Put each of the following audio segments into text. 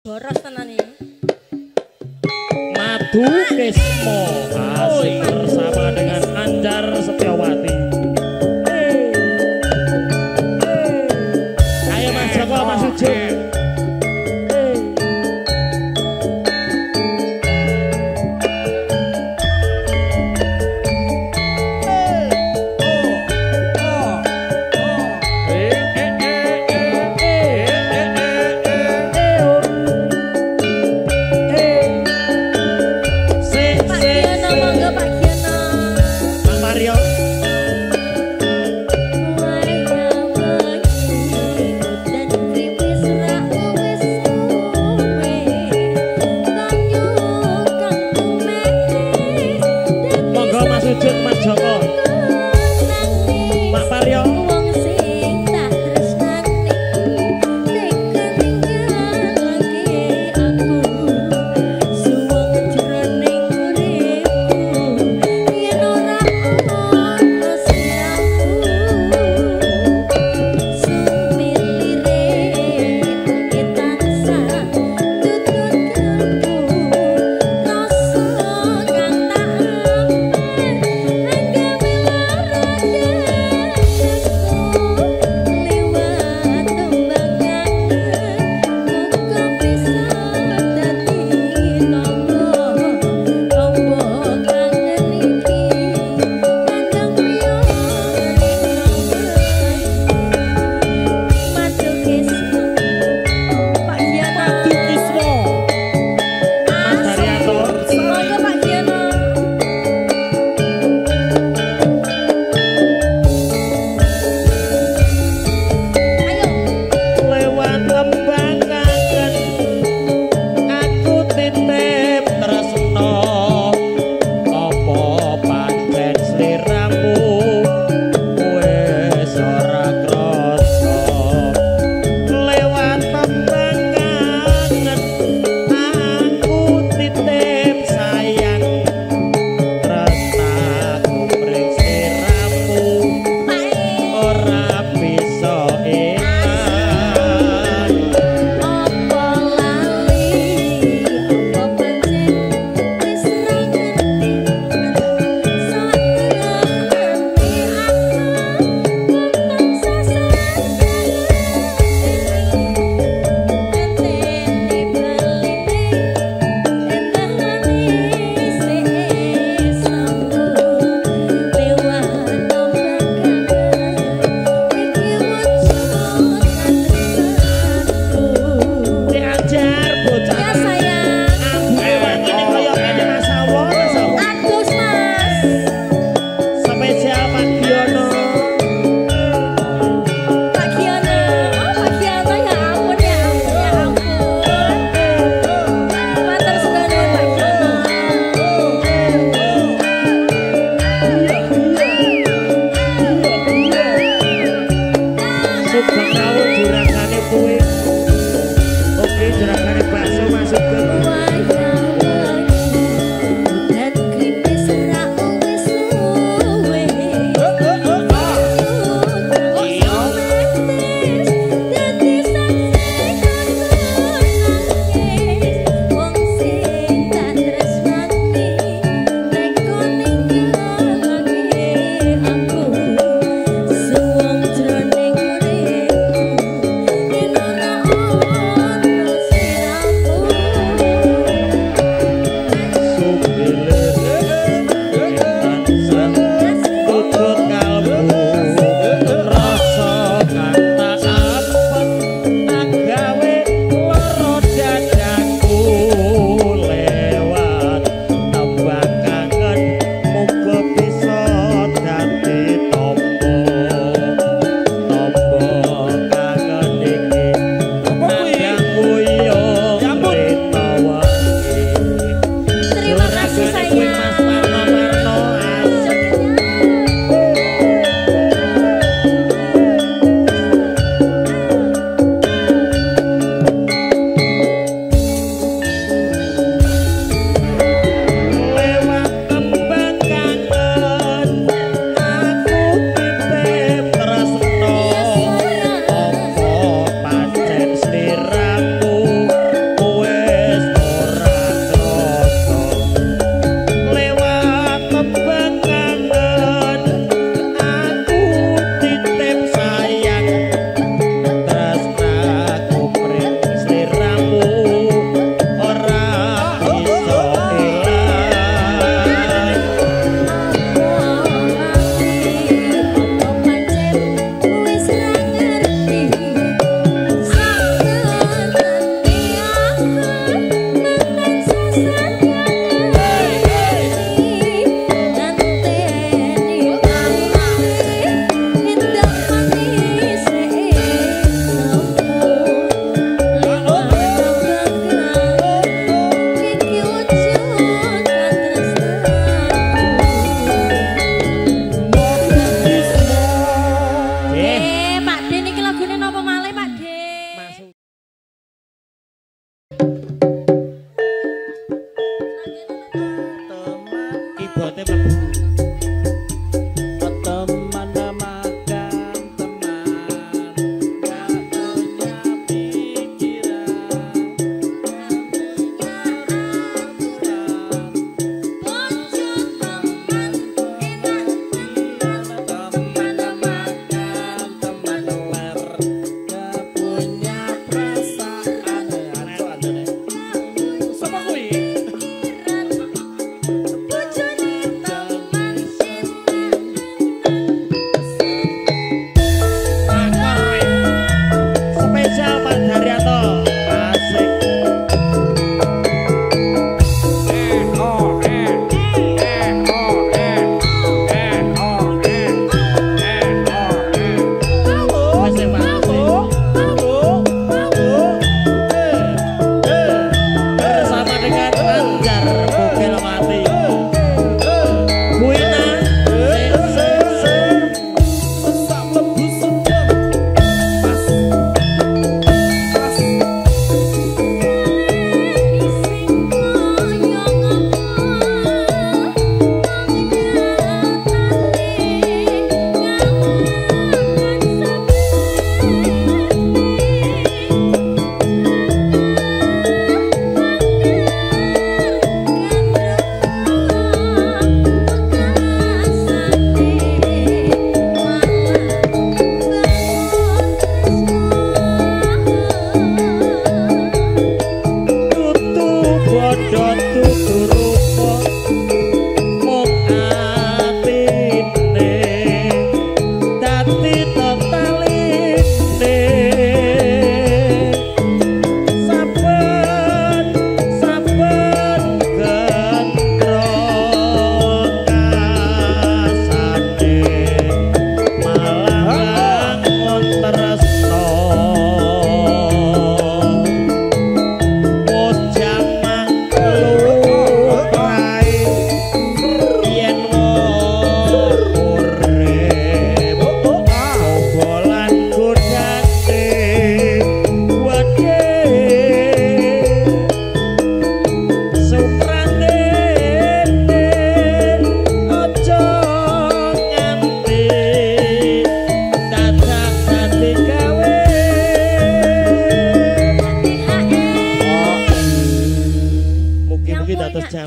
Boros tenan iki. Madu Kesmo asik bersama dengan Anjar Setiawati. Ayo Mas Joko, Mas Ujung.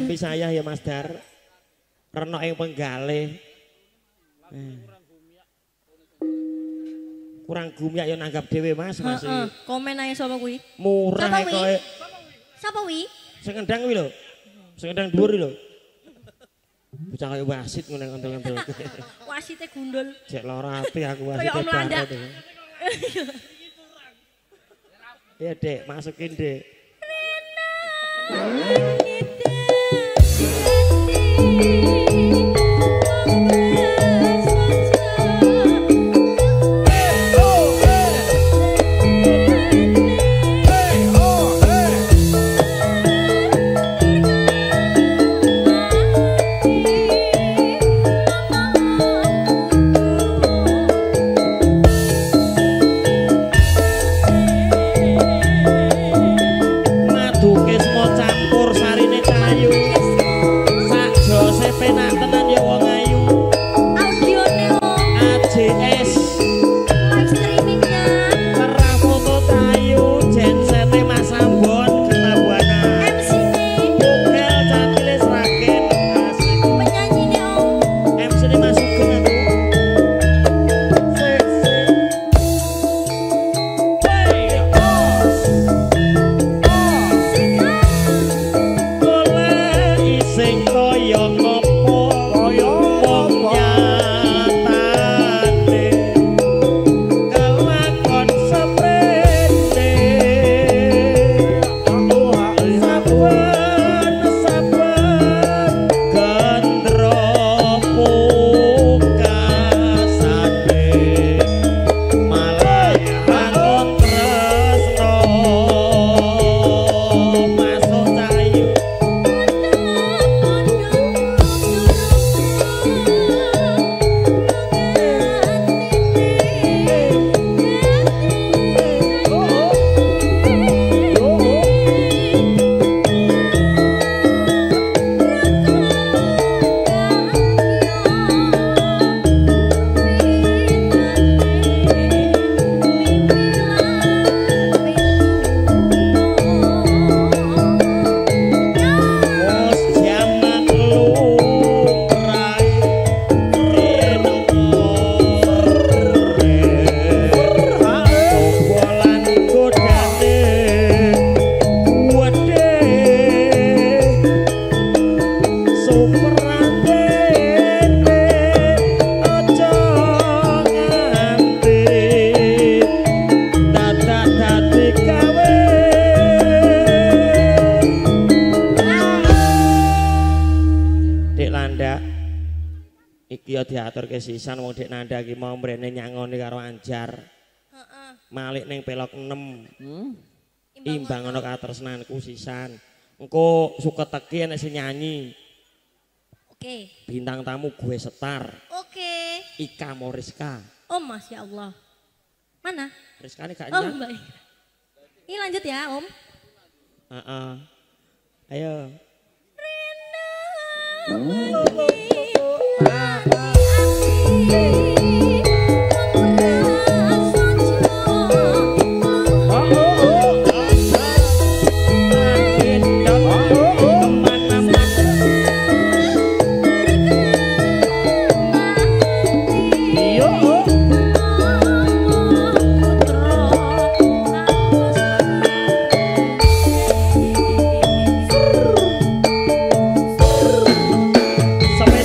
Tapi saya ya Mas Dar. Renok yang penggalih. Kurang gumyak ya nanggap dhewe Mas masih. Komen aja sapa kuwi? Murah kowe. Sapa wi? Sing ngendang kuwi lho. Sing ngendang dhuwur lho. Bocah kaya wasit ngene ngentel-ngentel. Wasite gundul. Jek lara ati aku wasite. Kayak Om Landa. Ya Dek, masukin Dek. Diatur ke sisan wong Dek Nanda ki mau mrene nyangoni karo Anjar. Malik ning pelok 6. Imbang ana katresnanku sisan. Engko suket teki enek sing nyanyi. Oke. Bintang tamu gue Setar. Oke. Ika Moriska. Oh Masya Allah. Mana? Rizka ini gak Oh nyanyi. baik. Ini lanjut ya Om. Ayo. Sampai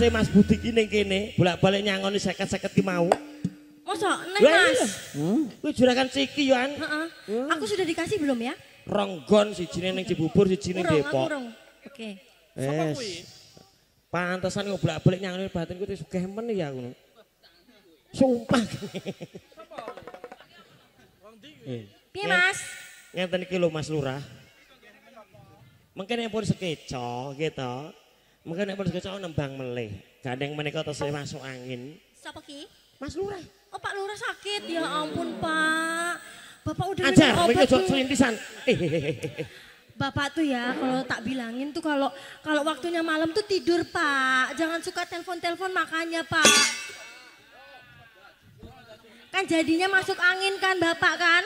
Tugasnya Mas Budi ki ning kene, bolak-balik nyangoni 50-50 ki mau. Masa neh Mas? Kuwi juragan Ciki yo an. Heeh. Aku sudah dikasih belum ya? Ronggon sijine ning Cibubur, sijine Depok. Urung. Oke. Sapa kuwi? Pantesan kok bolak-balik nyangoni batinku wis sugih men ya ngono. Sumpah. Piye Mas? Ngeten iki lho Mas Lurah. Mungkin yang pun sekeco gitu. Mungkin yang pun sekeco nembang melih. Gandeng menika terus masuk angin. Siapa ki? Mas Lurah. Oh Pak Lurah sakit. Ya ampun Pak. Bapak udah Ajar, minum obat begitu tuh. selintisan. Bapak tuh ya kalau tak bilangin tuh kalau waktunya malam tuh tidur Pak. Jangan suka telepon-telepon makanya Pak. Kan jadinya masuk angin kan Bapak kan?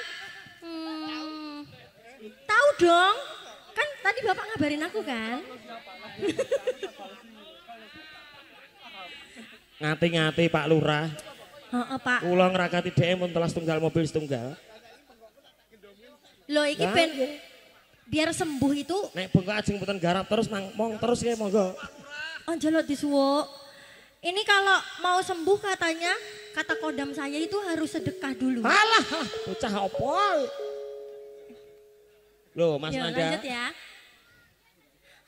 Tahu dong. Kan tadi Bapak ngabarin aku kan? Ngati-ngati Pak Lurah. Heeh Pak. Kula ngrakati dhek mun telas tunggal mobil setunggal. Loh iki ben biar sembuh itu. Nek bengkok ajeng mboten garap terus mong terus ya monggo. Oh jaluk disuwuk. Ini kalau mau sembuh katanya kata kodam saya itu harus sedekah dulu. Alah, bocah apa? Loh, Mas Yo, Nanda. lanjut ya.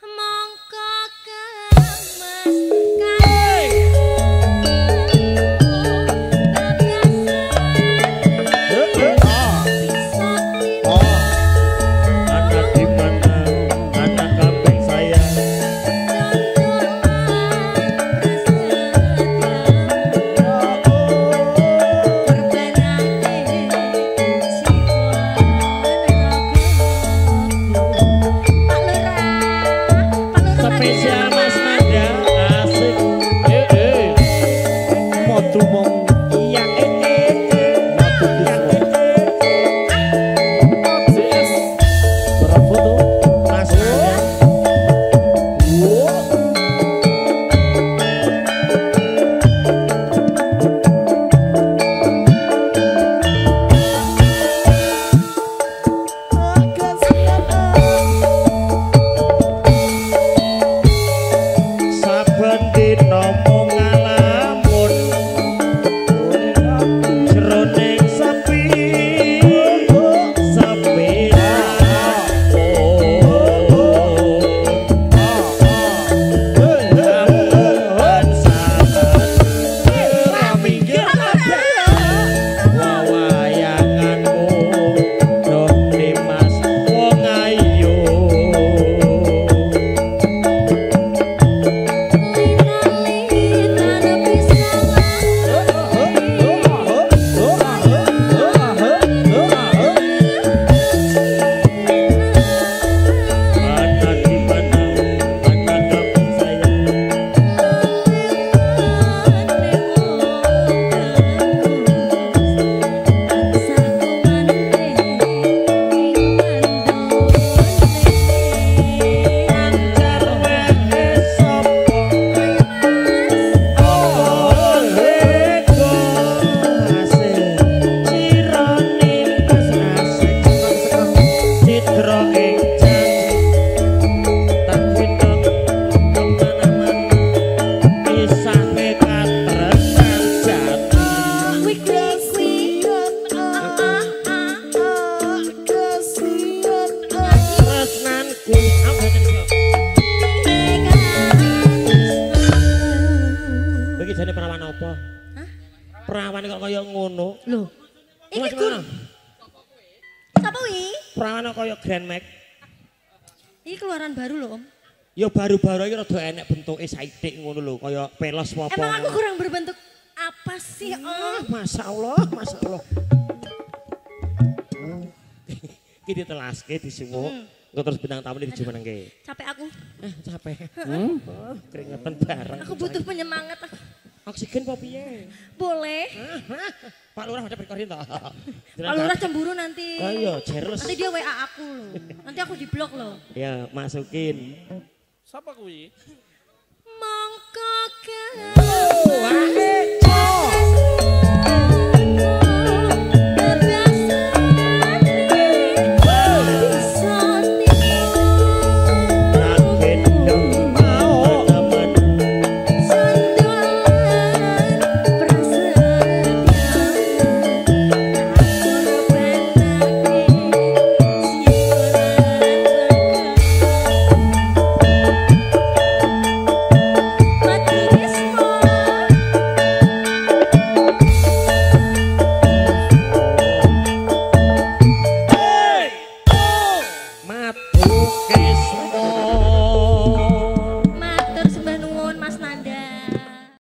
Mongko Anak di mana? Anak kambing saya. Spesial Mas Nanda, asik. Modu mong Iya, modu iya. berapa tuh? Mas Nanda. Saben dina mung ngalamun jroning sepi wawayanganmu doh limas wong ayu. Ada di mana? Ada kambing saya. Lancar wae sapa? Olehku asik. Cironing pas asik. Citra ing janji. Tak gendong kemana-mana. Pisange katresnan jati. Tresnanku Iki jane perawan apa? Hah? Perawan kok kaya ngono. Loh, ini Mas gur. mana? Siapa wi? Perawan kaya Grand Max. Ini keluaran baru loh Om. Ya baru-baru iki rada enek bentuke saitik ngono lho, kaya pelos apa. Emang aku kurang berbentuk apa sih Om? Masya Allah, Masya Allah. Iki ditelaske disuwuk. Engko terus bintang tamu dijumenengke. Capek aku. Capek. Oh, keringetan bareng. Aku butuh penyemangat. Oksigen apa piye? Boleh. Pak Lurah ada perkorin toh. Pak Lurah cemburu nanti. Ayo, jeres. Nanti dia WA aku loh. Nanti aku di blok loh. Ya, masukin. Siapa kuwi? Mongko Wah,